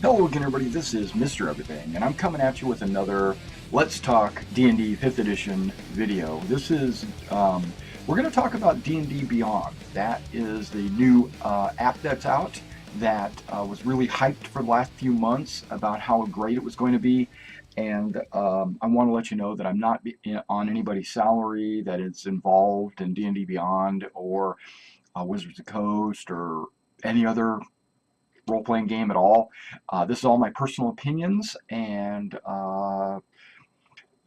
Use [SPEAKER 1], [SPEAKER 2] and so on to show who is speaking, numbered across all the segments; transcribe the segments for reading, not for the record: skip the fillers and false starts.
[SPEAKER 1] Hello again, everybody. This is Mr. Everything, and I'm coming at you with another Let's Talk D&D 5th Edition video. This is, we're going to talk about D&D Beyond. That is the new app that's out that was really hyped for the last few months about how great it was going to be. And I want to let you know that I'm not on anybody's salary that is involved in D&D Beyond or Wizards of the Coast or any other role-playing game at all. This is all my personal opinions, and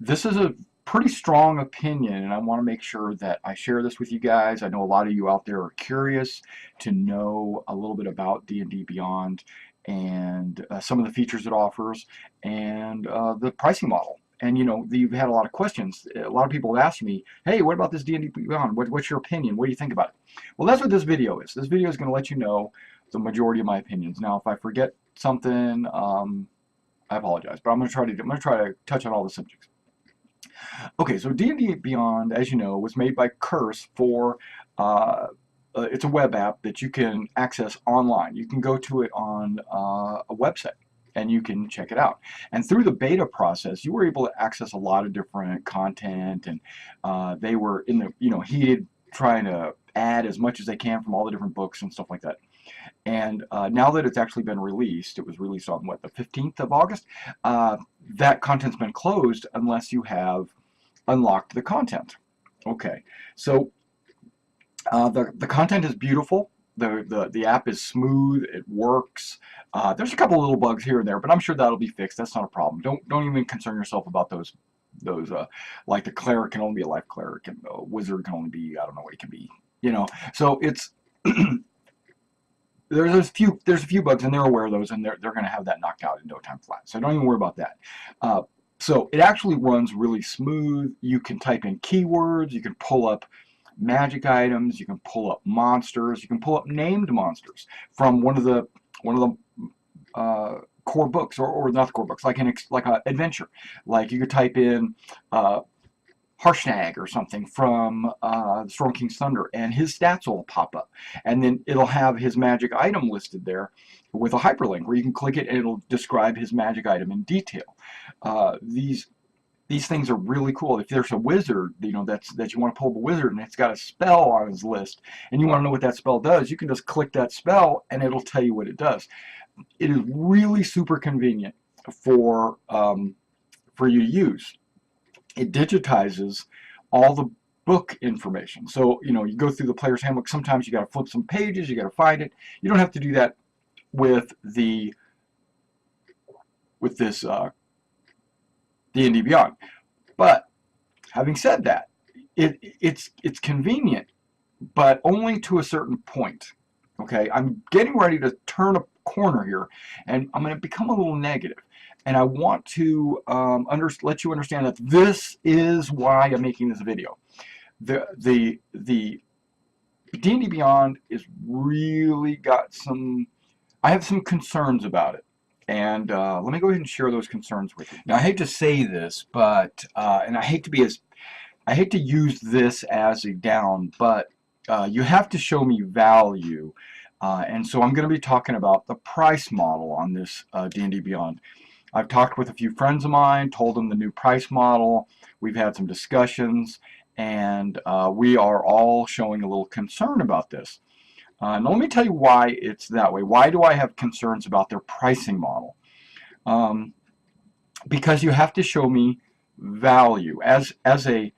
[SPEAKER 1] this is a pretty strong opinion, and I want to make sure that I share this with you guys. I know a lot of you out there are curious to know a little bit about D&D Beyond and some of the features it offers and the pricing model. And you know, you've had a lot of questions. A lot of people have asked me, hey, what about this D&D Beyond? What's your opinion? What do you think about it? Well, that's what this video is. This video is going to let you know the majority of my opinions. Now, if I forget something, I apologize, but I'm going to try to touch on all the subjects. Okay, so D&D Beyond, as you know, was made by Curse for it's a web app that you can access online. You can go to it on a website and you can check it out. And through the beta process, you were able to access a lot of different content, and they were in the heated trying to add as much as they can from all the different books and stuff like that. And now that it's actually been released, it was released on what, the 15th of August, that content's been closed unless you have unlocked the content. Okay, so the content is beautiful. The app is smooth. It works. There's a couple little bugs here and there, but I'm sure that'll be fixed. That's not a problem. Don't even concern yourself about those like the cleric can only be a life cleric, and the wizard can only be, I don't know what it can be. So it's there's a few bugs, and they're aware of those, and they're going to have that knocked out in no time flat. So don't even worry about that. So it actually runs really smooth. You can type in keywords. You can pull up magic items. You can pull up monsters. You can pull up named monsters from one of the core books, or not the core books, like an adventure. Like you could type in Harshnag or something from Storm King's Thunder, and his stats will pop up, and then it'll have his magic item listed there with a hyperlink where you can click it and it'll describe his magic item in detail. These things are really cool. If there's a wizard, that you want to pull up a wizard and it's got a spell on his list, and you want to know what that spell does, you can just click that spell and it'll tell you what it does. It is really super convenient for you to use. It digitizes all the book information. So, you go through the player's handbook. Sometimes you got to flip some pages, you got to find it. You don't have to do that with this D&D Beyond. But having said that, it's convenient, but only to a certain point. Okay, I'm getting ready to turn a corner here, and I'm going to become a little negative. And I want to let you understand that this is why I'm making this video. The D&D Beyond is really got some. I have some concerns about it, and let me go ahead and share those concerns with you. Now, I hate to say this, but and I hate to use this as a down, but you have to show me value, and so I'm going to be talking about the price model on this D&D Beyond. I've talked with a few friends of mine, told them the new price model. We've had some discussions, and we are all showing a little concern about this. Now let me tell you why it's that way. Why do I have concerns about their pricing model? Because you have to show me value. As a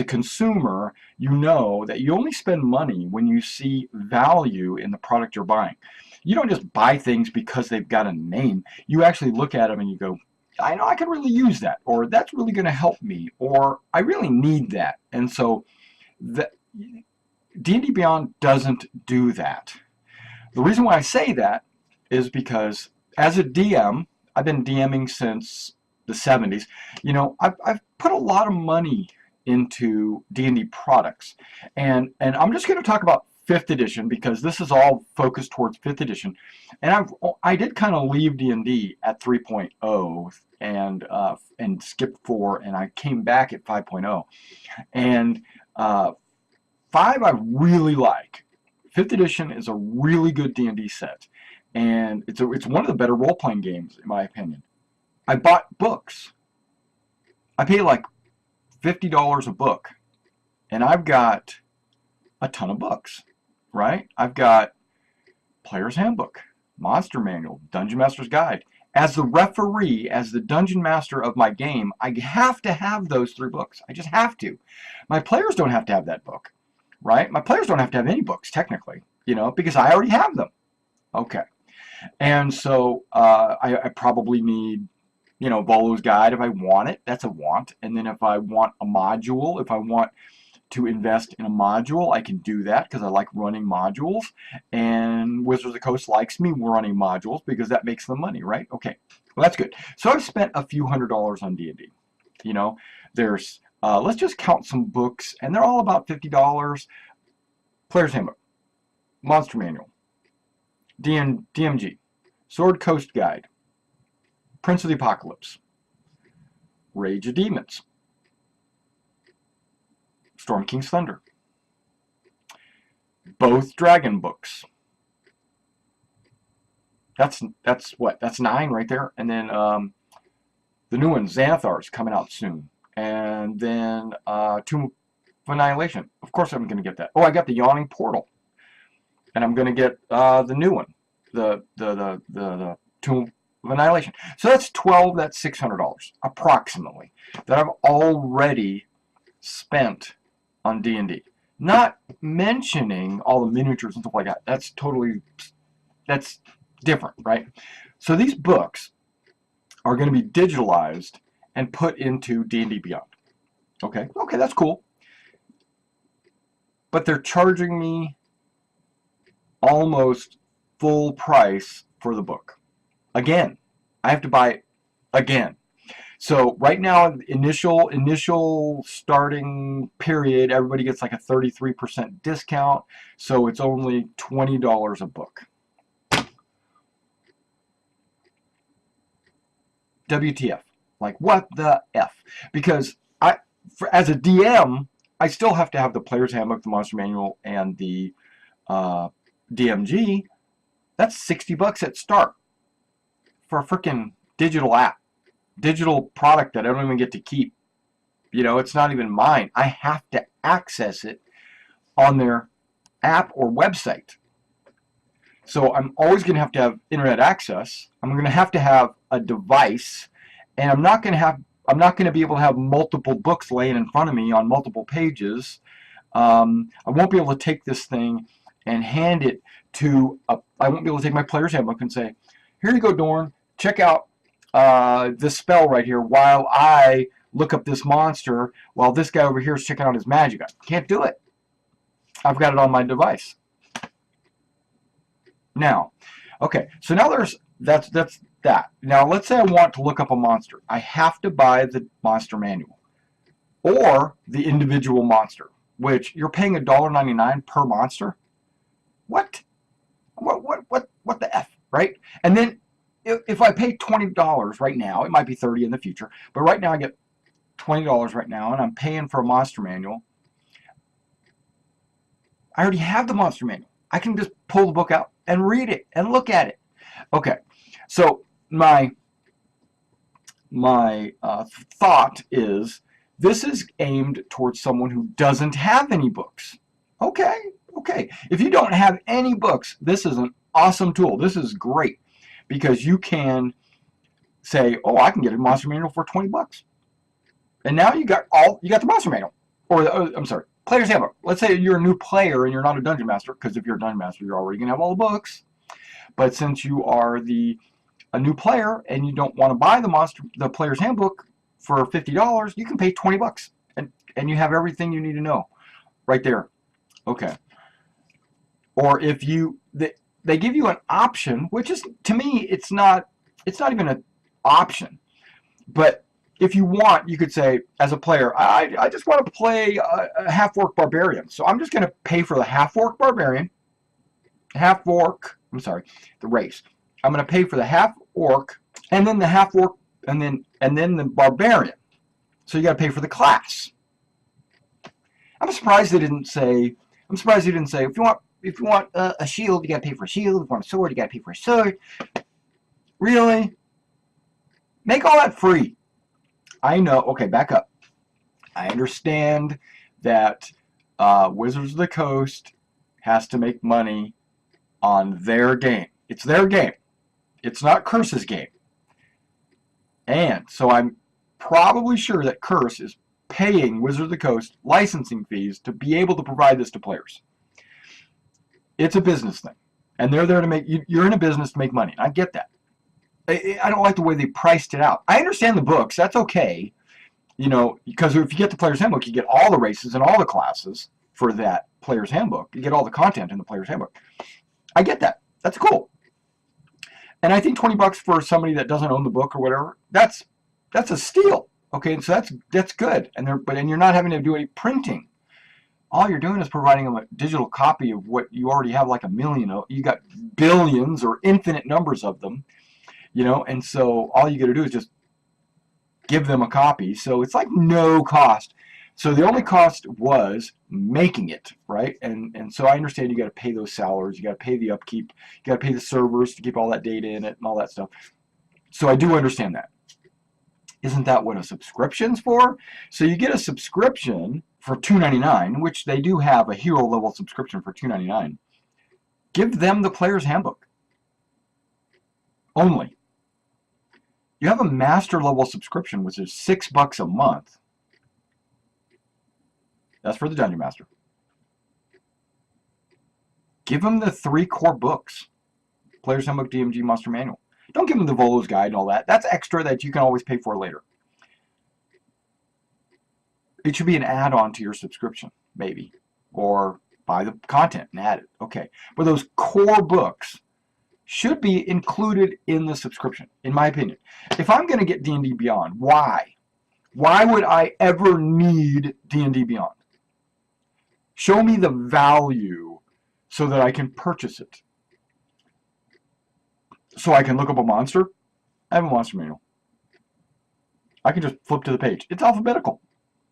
[SPEAKER 1] consumer, you know that you only spend money when you see value in the product you're buying. You don't just buy things because they've got a name. You actually look at them and you go, I know I could really use that, or that's really going to help me, or I really need that. And so D&D Beyond doesn't do that. The reason why I say that is because as a DM, I've been DMing since the 70s. I've put a lot of money into D&D products, and I'm just going to talk about 5th edition because this is all focused towards 5th edition, and I did kind of leave D&D at 3.0 and skipped 4, and I came back at 5.0, and 5 I really like. 5th edition is a really good D&D set, and it's one of the better role-playing games, in my opinion. I bought books. I paid like $50 a book, and I've got a ton of books, right? I've got Player's Handbook, Monster Manual, Dungeon Master's Guide. As the referee, as the dungeon master of my game, I have to have those 3 books. I just have to. My players don't have to have that book, right? My players don't have to have any books, technically, you know, because I already have them. Okay. And so I probably need, you know, Volo's Guide if I want it. That's a want. And then if I want a module, if I want to invest in a module, I can do that because I like running modules, and Wizards of the Coast likes me running modules because that makes them money, right? Okay, well, that's good. So I've spent a few $100s on D&D. You know, there's let's just count some books, and they're all about $50. Player's Handbook, Monster Manual, DMG, Sword Coast Guide, Prince of the Apocalypse, Rage of Demons, Storm King's Thunder, both dragon books. That's what? That's 9 right there. And then the new one, Xanathar's, coming out soon. And then Tomb of Annihilation. Of course I'm going to get that. Oh, I got the Yawning Portal. And I'm going to get the new one, the Tomb of Annihilation. So that's 12, that's $600 approximately that I've already spent on D&D. Not mentioning all the miniatures and stuff like that. That's different, right? So these books are going to be digitalized and put into D&D Beyond. Okay, that's cool. But they're charging me almost full price for the book. Again, I have to buy it again. So right now, initial starting period, everybody gets like a 33% discount. So it's only $20 a book. WTF? Like, what the F? Because as a DM, I still have to have the Player's Handbook, the Monster Manual, and the DMG. That's $60 at start for a freaking digital app. Digital product that I don't even get to keep. You know, it's not even mine. I have to access it on their app or website. So I'm always going to have internet access. I'm going to have a device, and I'm not going to be able to have multiple books laying in front of me on multiple pages. I won't be able to take this thing and hand it to I won't be able to take my Player's Handbook and say, here you go, Dorn, check out this spell right here while I look up this monster while this guy over here is checking out his magic. I can't do it. I've got it on my device. Now, okay, so now that's that. Now let's say I want to look up a monster. I have to buy the monster manual or the individual monster, which you're paying $1.99 per monster. What the F, right? And then if I pay $20 right now, it might be $30 in the future, but right now I get $20 right now, and I'm paying for a monster manual. I already have the monster manual. I can just pull the book out and read it and look at it. Okay, so my thought is this is aimed towards someone who doesn't have any books. Okay. If you don't have any books, this is an awesome tool. This is great because you can say, oh, I can get a monster manual for $20. And now you got the monster manual. I'm sorry, Player's Handbook. Let's say you're a new player and you're not a dungeon master, because if you're a dungeon master, you're already going to have all the books. But since you are a new player and you don't want to buy the Player's Handbook for $50, you can pay $20 and you have everything you need to know right there. Okay. Or if they give you an option, which is, to me, it's not even an option. But if you want, you could say, as a player, I just want to play a half-orc barbarian. So I'm just going to pay for the half-orc barbarian, the race. I'm going to pay for the half-orc, and then the half-orc, and then the barbarian. So you got to pay for the class. I'm surprised they didn't say, if you want if you want a shield, you gotta pay for a shield. If you want a sword, you gotta pay for a sword. Really? Make all that free. I know. Okay, back up. I understand that Wizards of the Coast has to make money on their game. It's their game. It's not Curse's game. And so I'm probably sure that Curse is paying Wizards of the Coast licensing fees to be able to provide this to players. It's a business thing. And they're there to make, you're in a business to make money. I get that. I don't like the way they priced it out. I understand the books. That's okay. You know, because if you get the player's handbook, you get all the races and all the classes for that player's handbook. You get all the content in the player's handbook. I get that. That's cool. And I think $20 for somebody that doesn't own the book or whatever, that's a steal. Okay, and so that's good. And you're not having to do any printing. All you're doing is providing them a digital copy of what you already have, like a million of. You got billions or infinite numbers of them, you know, and so all you got to do is just give them a copy. So it's like no cost. So the only cost was making it, right? And so I understand you got to pay those salaries, you got to pay the upkeep, you got to pay the servers to keep all that data in it and all that stuff. So I do understand that. Isn't that what a subscription's for? So you get a subscription for $2.99, which they do have a hero level subscription for $2.99. Give them the player's handbook only. You have a master level subscription, which is $6 a month. That's for the Dungeon Master. Give them the 3 core books. Player's Handbook, DMG, Monster Manual. Don't give them the Volo's Guide and all that. That's extra that you can always pay for later. It should be an add-on to your subscription, maybe. Or buy the content and add it. Okay. But those core books should be included in the subscription, in my opinion. If I'm going to get D&D Beyond, why? Why would I ever need D&D Beyond? Show me the value so that I can purchase it. So I can look up a monster. I have a monster manual. I can just flip to the page. It's alphabetical.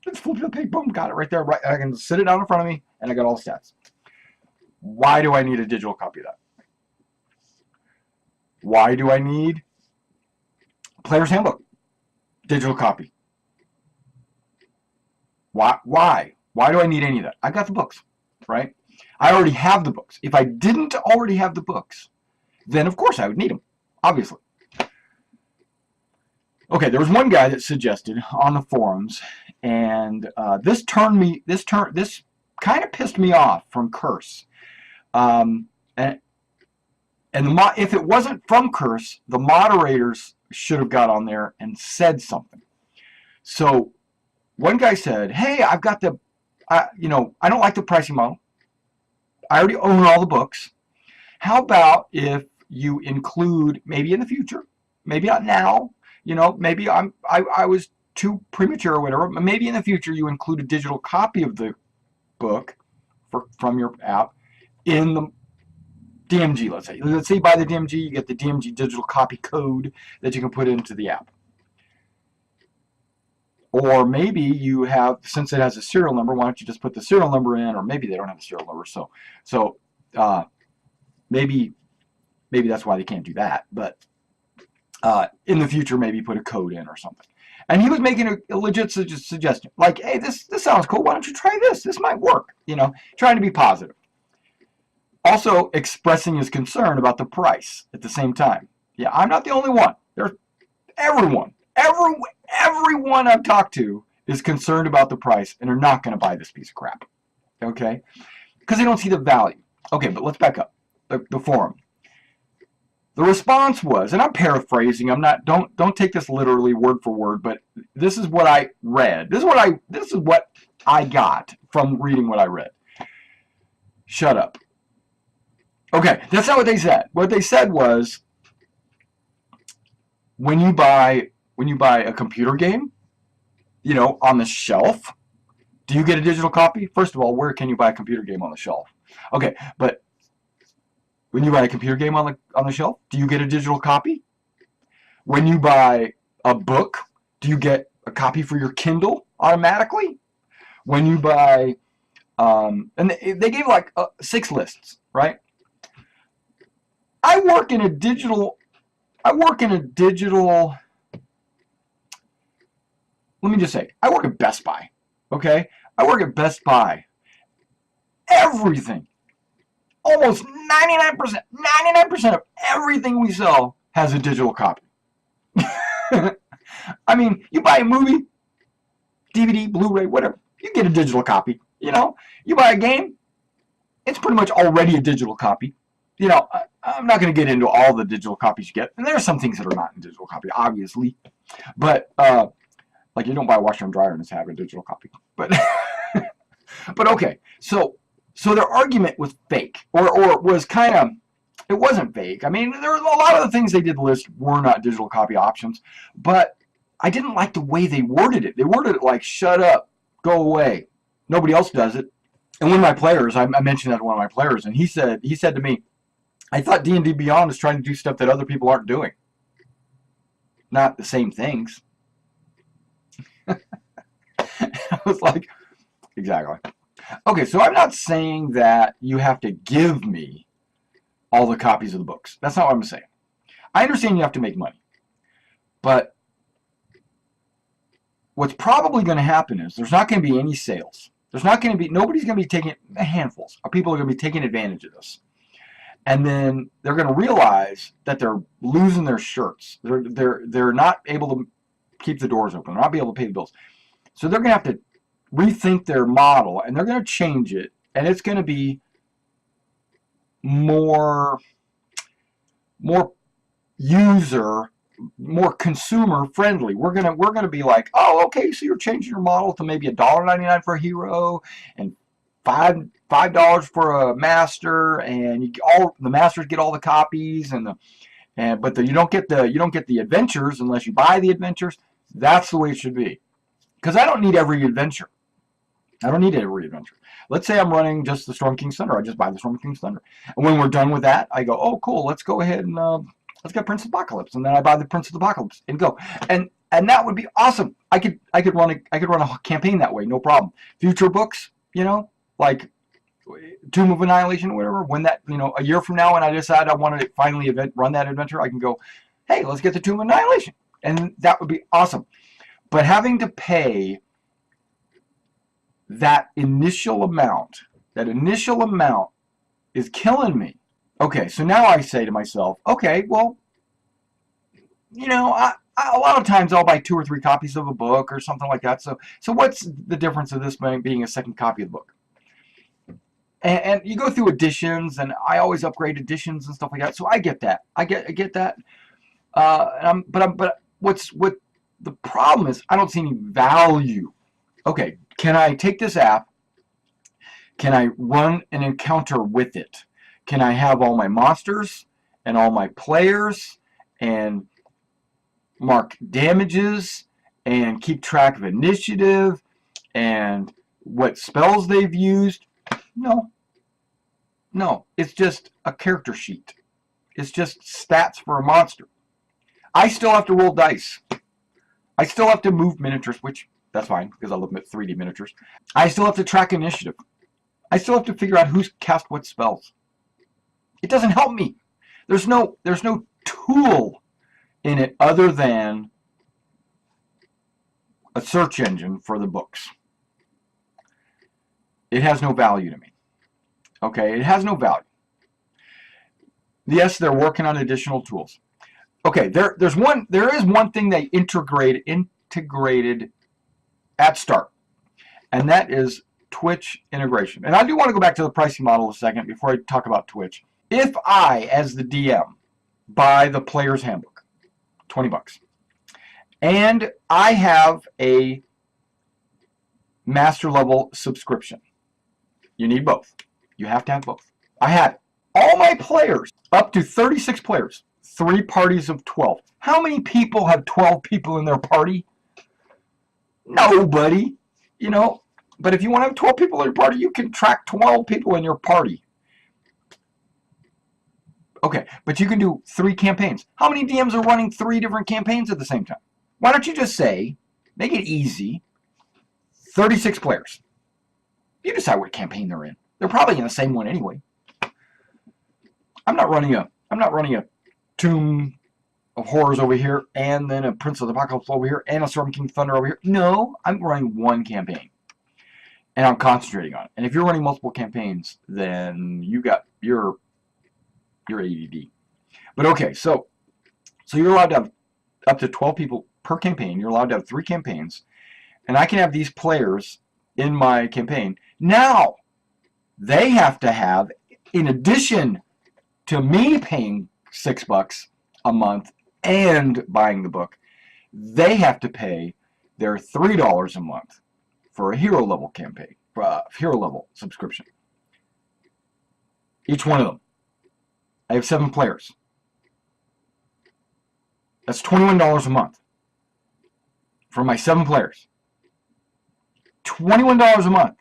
[SPEAKER 1] Just flip to the page. Boom, got it right there. Right, I can sit it down in front of me, and I got all the stats. Why do I need a digital copy of that? Why do I need Player's Handbook? Digital copy. Why? Why do I need any of that? I got the books, right? I already have the books. If I didn't already have the books, then of course I would need them, obviously. Okay, there was one guy that suggested on the forums, and this kind of pissed me off from Curse. If it wasn't from Curse, the moderators should have got on there and said something. So one guy said, "Hey, I've got the, I don't like the pricing model. I already own all the books. How about if you include, maybe in the future, maybe not now, maybe I was too premature or whatever, but maybe in the future you include a digital copy of the book from your app in the DMG, let's say. Let's say you buy the DMG, you get the DMG digital copy code that you can put into the app. Or maybe you have, since it has a serial number, why don't you just put the serial number in, or maybe they don't have a serial number, so maybe that's why they can't do that, but in the future, maybe put a code in or something. And he was making a legit suggestion, like, hey, this sounds cool, why don't you try this? This might work, trying to be positive. Also expressing his concern about the price at the same time. Yeah, I'm not the only one. There's everyone I've talked to is concerned about the price and are not going to buy this piece of crap. Okay? Because they don't see the value. Okay, but let's back up. The forum. The response was, and I'm paraphrasing, don't take this literally word for word, but this is what I read. This is what I got from reading what I read. Shut up. Okay, that's not what they said. What they said was, when you buy a computer game, on the shelf, do you get a digital copy? First of all, where can you buy a computer game on the shelf? Okay, but when you buy a computer game on the shelf, do you get a digital copy? When you buy a book, do you get a copy for your Kindle automatically? When you buy And they gave like 6 lists, right? I work in a digital, let me just say, I work at Best Buy, okay? I work at Best Buy. Everything, almost 99% of everything we sell has a digital copy. I mean, you buy a movie, DVD, Blu-ray, whatever, you get a digital copy. You know, you buy a game, it's pretty much already a digital copy. You know, I'm not going to get into all the digital copies you get, and there are some things that are not in digital copy, obviously. But like you don't buy a washer and dryer and it's having a digital copy. But but okay, so their argument was fake, or was kind of, it wasn't fake. I mean, there were a lot of the things they did list were not digital copy options, but I didn't like the way they worded it. They worded it like, shut up, go away. Nobody else does it. And one of my players, I mentioned that to one of my players, and he said to me, I thought D&D Beyond is trying to do stuff that other people aren't doing. Not the same things. I was like, exactly. Okay, so I'm not saying that you have to give me all the copies of the books. That's not what I'm saying. I understand you have to make money. But what's probably going to happen is there's not going to be any sales. There's not going to be, nobody's going to be taking, handfuls of people are going to be taking advantage of this. And then they're going to realize that they're losing their shirts. They're not able to keep the doors open. They're not be able to pay the bills. So they're going to have to rethink their model, and they're going to change it, and it's going to be more user, more consumer friendly. We're gonna be like, oh, okay, so you're changing your model to maybe $1.99 for a hero and $5 for a master, and the masters get all the copies, but you don't get the adventures unless you buy the adventures. That's the way it should be, because I don't need every adventure. Let's say I'm running just the Storm King's Thunder. I just buy the Storm King's Thunder, and when we're done with that, I go, oh, cool, let's go ahead and let's get Prince of Apocalypse, and then I buy the Prince of Apocalypse and go, and that would be awesome. I could run a campaign that way, no problem. Future books, you know, like Tomb of Annihilation or whatever. When that, you know, a year from now, when I decide I want to finally run that adventure, I can go, hey, let's get the Tomb of Annihilation, and that would be awesome. But having to pay that initial amount is killing me. Okay, so now I say to myself, okay, well, you know, a lot of times I'll buy 2 or 3 copies of a book or something like that. So what's the difference of this being a second copy of the book? And you go through editions, and I always upgrade editions and stuff like that. So I get that. I get that. But what the problem is, I don't see any value. Okay, can I take this app? Can I run an encounter with it? Can I have all my monsters and all my players and mark damages and keep track of initiative and what spells they've used? No, it's just a character sheet. It's just stats for a monster. I still have to roll dice. I still have to move miniatures, which that's fine because I look at 3D miniatures. I still have to track initiative. I still have to figure out who's cast what spells. It doesn't help me. There's no tool in it other than a search engine for the books. It has no value to me. Okay, it has no value. Yes, they're working on additional tools. Okay, there is one thing they integrated at start, and that is Twitch integration. And I do want to go back to the pricing model a second before I talk about Twitch. If I, as the DM, buy the player's handbook, $20, and I have a master level subscription, you need both. You have to have both. I have it. All my players, up to 36 players, 3 parties of 12. How many people have 12 people in their party? Nobody, you know. But if you want to have 12 people in your party, you can track 12 people in your party. Okay, but you can do 3 campaigns. How many DMs are running 3 different campaigns at the same time? Why don't you just say, make it easy, 36 players. You decide what campaign they're in. They're probably in the same one anyway. I'm not running a Tomb of Horrors over here, and then a Prince of the Apocalypse over here, and a Storm King Thunder over here. No, I'm running one campaign, and I'm concentrating on it. And if you're running multiple campaigns, then you're ADD. But okay, so you're allowed to have up to 12 people per campaign. You're allowed to have 3 campaigns, and I can have these players in my campaign. Now, they have to have, in addition to me paying $6 a month and buying the book, they have to pay their $3 a month for a hero level campaign, for a hero level subscription. Each one of them. I have 7 players. That's $21 a month for my 7 players. $21 a month.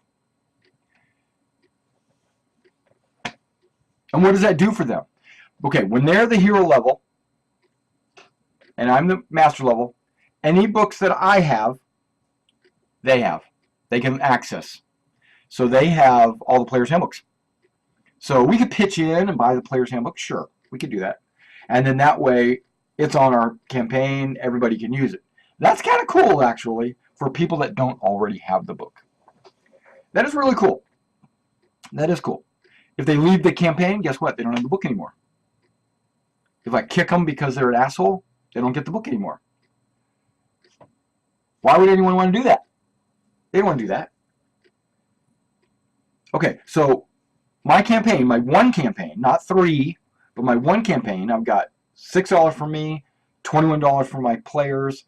[SPEAKER 1] And what does that do for them? Okay, when they're the hero level and I'm the master level, any books that I have, they can access. So they have all the players' handbooks. So we could pitch in and buy the players' handbook. Sure, we could do that. And then that way, it's on our campaign. Everybody can use it. That's kind of cool, actually, for people that don't already have the book. That is really cool. That is cool. If they leave the campaign, guess what? They don't have the book anymore. If I kick them because they're an asshole, they don't get the book anymore. Why would anyone want to do that? They don't want to do that. Okay, so my campaign, my one campaign, not 3, but my one campaign, I've got $6 for me, $21 for my players.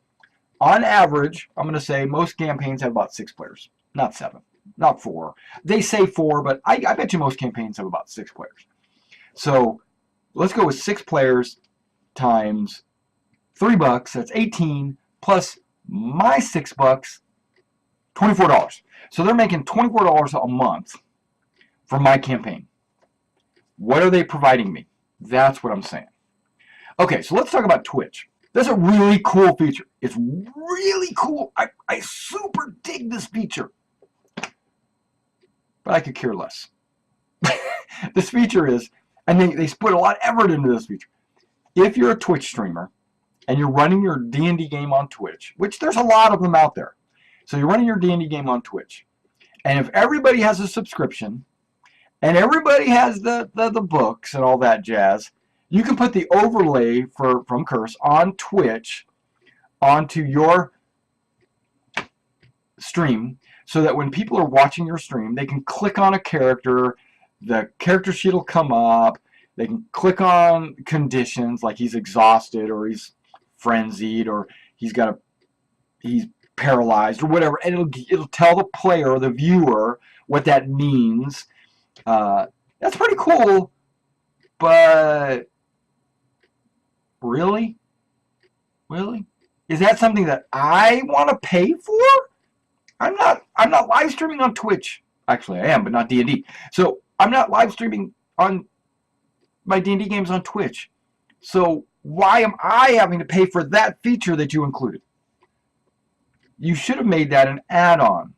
[SPEAKER 1] On average, I'm going to say most campaigns have about 6 players, not 7, not 4. They say 4, but I bet you most campaigns have about 6 players. So let's go with 6 players times $3. That's 18 plus my $6, $24. So they're making $24 a month for my campaign. What are they providing me? That's what I'm saying. Okay, so let's talk about Twitch. That's a really cool feature. It's really cool. I super dig this feature. But I could care less. This feature is, and they put a lot of effort into this feature. If you're a Twitch streamer and you're running your D&D game on Twitch, which there's a lot of them out there. So you're running your D&D game on Twitch. And if everybody has a subscription and everybody has the books and all that jazz, you can put the overlay from Curse on Twitch onto your stream so that when people are watching your stream, they can click on a character, the character sheet will come up, they can click on conditions like he's exhausted or he's frenzied or he's paralyzed or whatever, and it'll tell the player or the viewer what that means. That's pretty cool, but really? Is that something that I want to pay for? I'm not live streaming on Twitch. Actually, I am, but not D&D. So I'm not live streaming on my D&D games on Twitch. So why am I having to pay for that feature that you included? You should have made that an add-on.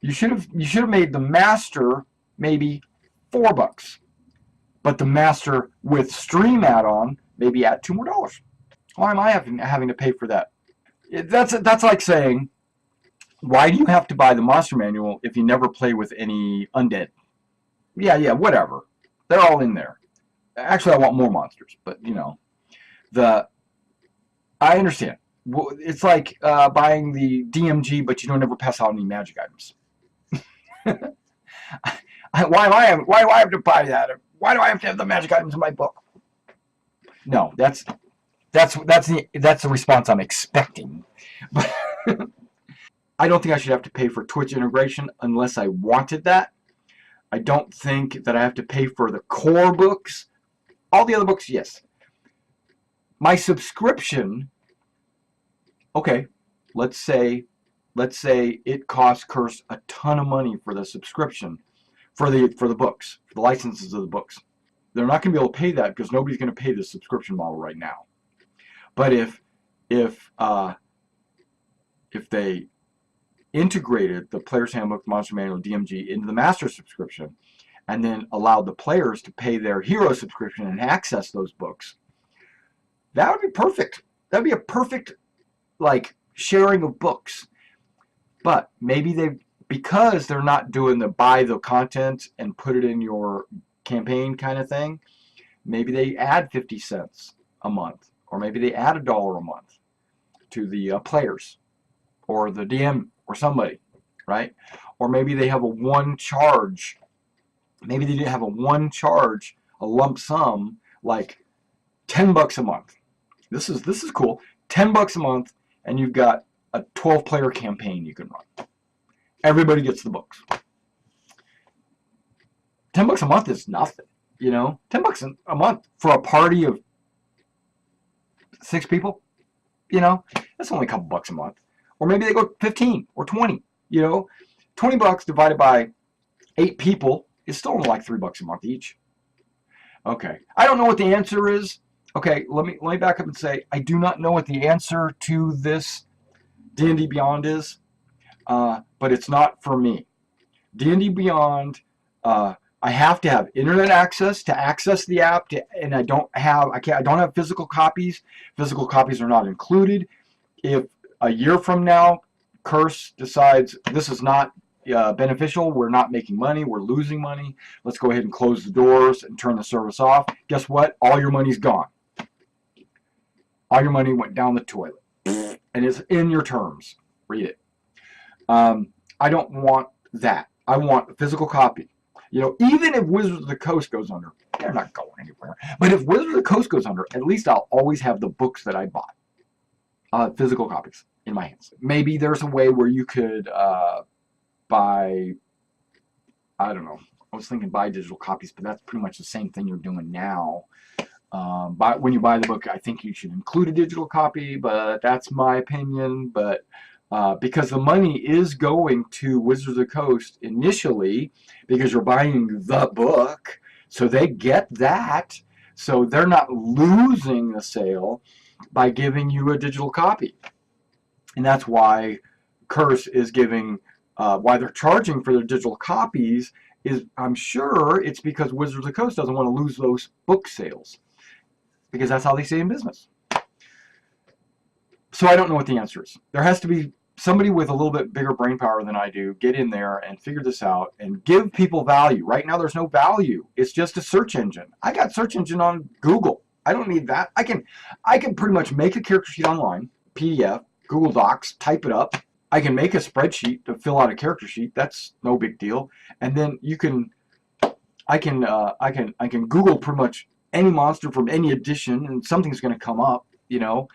[SPEAKER 1] You should have made the master maybe $4, but the master with stream add-on maybe add $2 more. Why am I having to pay for that? That's like saying, why do you have to buy the monster manual if you never play with any undead? Yeah, whatever. They're all in there. Actually, I want more monsters, but you know, I understand. It's like buying the DMG, but you don't ever pass out any magic items. Why do I have to buy that? Why do I have to have the magic items in my book? No, that's the response I'm expecting. But I don't think I should have to pay for Twitch integration unless I wanted that. I don't think that I have to pay for the core books. All the other books, yes. My subscription, okay, let's say it costs Curse a ton of money for the subscription, for the books, for the licenses of the books. They're not going to be able to pay that because nobody's going to pay the subscription model right now. But if they integrated the Player's Handbook, Monster Manual, DMG into the Master subscription, and then allowed the players to pay their Hero subscription and access those books, that would be perfect. That would be a perfect, like, sharing of books. But maybe because they're not doing the buy the content and put it in your campaign kind of thing, maybe they add 50 cents a month, or maybe they add $1 a month to the players or the DM or somebody, right? Or maybe they have a one charge. Maybe they have a one charge, a lump sum, like $10 a month. This is cool. $10 a month, and you've got a 12-player campaign you can run. Everybody gets the books. $10 a month is nothing, you know. $10 a month for a party of 6 people, you know, that's only a couple bucks a month. Or maybe they go 15 or 20, you know. $20 divided by 8 people is still only like $3 a month each. Okay, I don't know what the answer is. Okay, let me back up and say I do not know what the answer to this D&D Beyond is, but it's not for me. D&D Beyond, I have to have internet access to access the app, and I don't have physical copies. Physical copies are not included. If a year from now, Curse decides this is not beneficial, we're not making money, we're losing money, let's go ahead and close the doors and turn the service off. Guess what? All your money's gone. All your money went down the toilet. And it's in your terms. Read it. I don't want that. I want a physical copy. You know, even if Wizards of the Coast goes under, they're not going anywhere. But if Wizards of the Coast goes under, at least I'll always have the books that I bought. Physical copies in my hands. Maybe there's a way where you could buy, I don't know. I was thinking buy digital copies, but that's pretty much the same thing you're doing now. But when you buy the book, I think you should include a digital copy, but that's my opinion. But because the money is going to Wizards of the Coast initially, because you're buying the book, so they get that. So they're not losing the sale by giving you a digital copy. And that's why Curse is giving, why they're charging for their digital copies is, I'm sure it's because Wizards of the Coast doesn't want to lose those book sales. Because that's how they stay in business. So I don't know what the answer is. There has to be somebody with a little bit bigger brain power than I do get in there and figure this out and give people value. Right now there's no value. It's just a search engine. I got search engine on Google. I don't need that. I can pretty much make a character sheet online, PDF, Google Docs, type it up. I can make a spreadsheet to fill out a character sheet. That's no big deal. And then I can Google pretty much any monster from any edition, and something's going to come up, you know.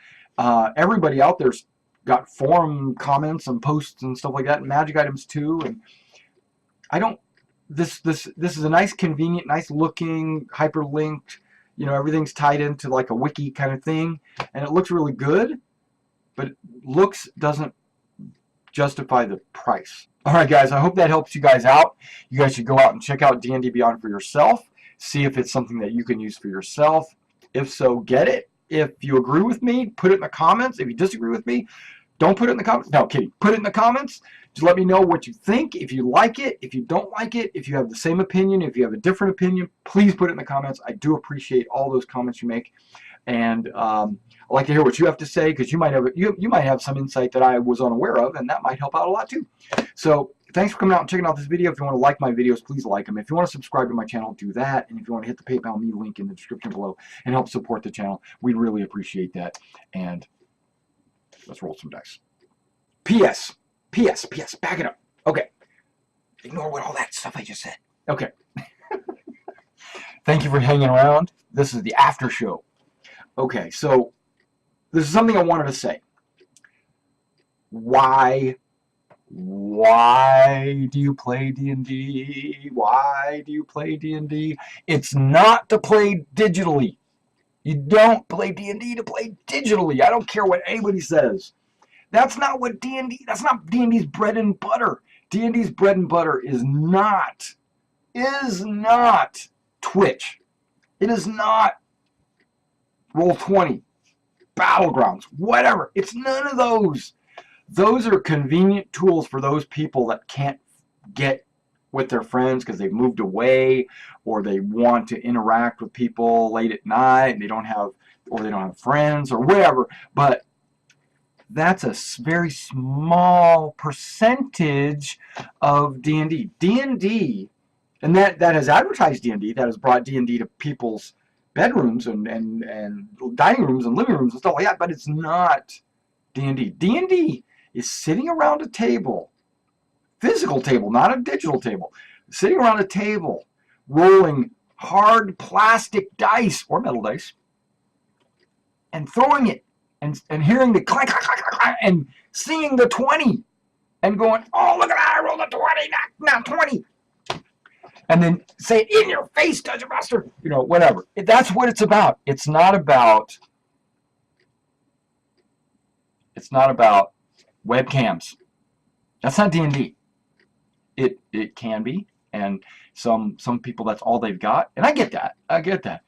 [SPEAKER 1] Everybody out there's got forum comments and posts and stuff like that, and magic items too. And I don't. This is a nice, convenient, nice looking, hyperlinked. You know, everything's tied into like a wiki kind of thing, and it looks really good. But looks doesn't justify the price. All right, guys. I hope that helps you guys out. You guys should go out and check out D&D Beyond for yourself. See if it's something that you can use for yourself. If so, get it. If you agree with me, put it in the comments. If you disagree with me, don't put it in the comments. No, kidding. Put it in the comments. Just let me know what you think. If you like it, if you don't like it, if you have the same opinion, if you have a different opinion, please put it in the comments. I do appreciate all those comments you make. And I'd like to hear what you have to say, because you might have some insight that I was unaware of, and that might help out a lot too. So thanks for coming out and checking out this video. If you want to like my videos, please like them. If you want to subscribe to my channel, do that. And if you want to hit the PayPal me link in the description below and help support the channel, we'd really appreciate that. And let's roll some dice. P.S. Back it up. Okay. Ignore what all that stuff I just said. Okay. Thank you for hanging around. This is the after show. Okay, so this is something I wanted to say. Why do you play D&D? Why do you play D&D? It's not to play digitally. You don't play D&D to play digitally. I don't care what anybody says. That's not what D&D, that's not D&D's bread and butter. D&D's bread and butter is not Twitch. It is not Roll20, Battlegrounds, whatever. It's none of those. those are convenient tools for those people that can't get with their friends because they've moved away, or they want to interact with people late at night and they don't have friends or whatever. But that's a very small percentage of D&D. D&D, and that has advertised D&D, that has brought D&D to people's bedrooms and dining rooms and living rooms and stuff like that, but it's not D&D. D&D is sitting around a table, physical table, not a digital table, sitting around a table, rolling hard plastic dice or metal dice and throwing it and hearing the clank, clank, clank, clank, and seeing the 20 and going, oh, look at that, I rolled a 20, now 20. And then say it in your face, Dungeon Master, you know, whatever. That's what it's about. It's not about webcams. That's not D&D. It can be, and some people, that's all they've got, and I get that.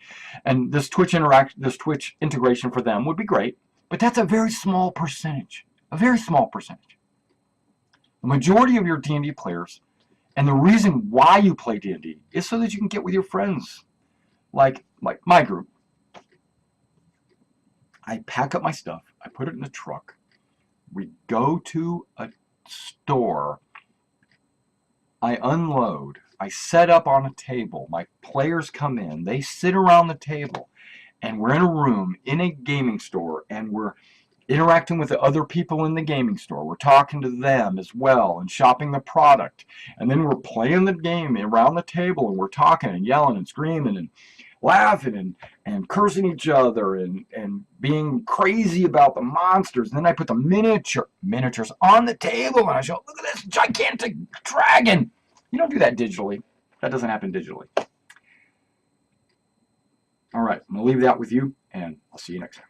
[SPEAKER 1] And this Twitch integration for them would be great, but that's a very small percentage. A very small percentage. The majority of your D&D players, and the reason why you play D&D is so that you can get with your friends. Like my group. I pack up my stuff, I put it in a truck, we go to a store, I unload, I set up on a table, my players come in, they sit around the table, and we're in a room in a gaming store, and we're interacting with the other people in the gaming store. We're talking to them as well and shopping the product. And then we're playing the game around the table, and we're talking and yelling and screaming and laughing and cursing each other and being crazy about the monsters. And then I put the miniatures on the table and I show, look at this gigantic dragon. You don't do that digitally. That doesn't happen digitally. All right, I'm going to leave that with you, and I'll see you next time.